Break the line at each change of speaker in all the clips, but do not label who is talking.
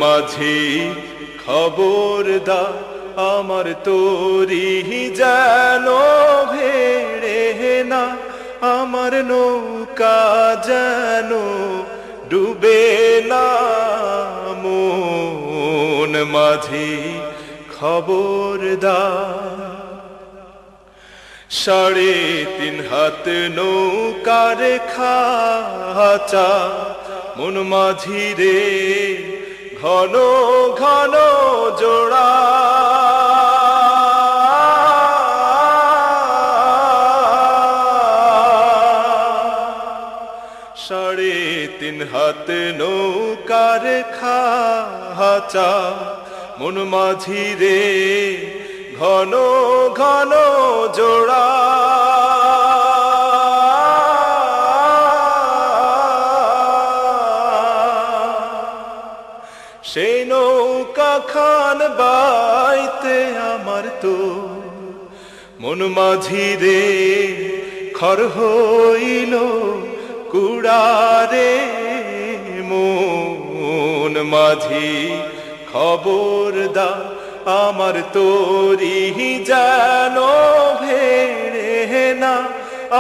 মাঝি খবরদার আমার তোরি যেন ভেড়ে না, আমার নৌকা যেন ডুবে না। মন মাঝি খবরদার। 3.5 হাত নৌকার খাঁচা মন মাঝি রে, ঘন ঘন জোড়া। 3.5 হাত নৌকার খাঁচা মন মাঝি রে, ঘন ঘন জোড়া। সেই নৌকা খান বাইতে আমার তো মন মাঝি রে, খর হইল কুড়ারে। মন মাঝি খবরদার আমার তোরি যেন ভেড়ে না,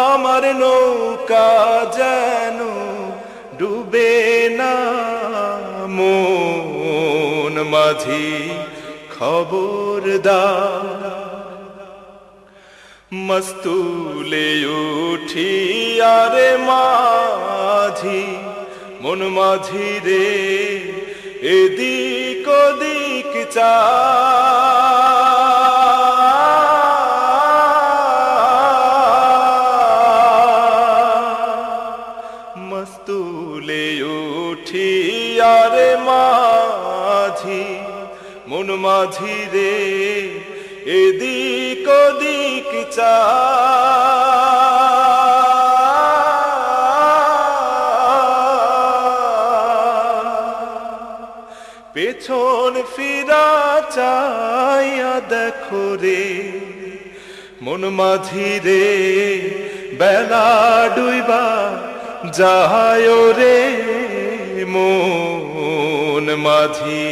আমার নৌকা যেন ডুবে না। মন মাঝি খবরদার। মস্তুলে উঠি আরে মাঝি মন মাঝি রে, এদিক ওদিক চা। মস্তুলে উঠি আরে মাঝি মন মাঝি রে, এদিক ওদিক চা। পেছন ফিরা চাইয়া দেখো রে মন মাঝি রে, বেলা ডুইবা যায় রে। মন মাঝি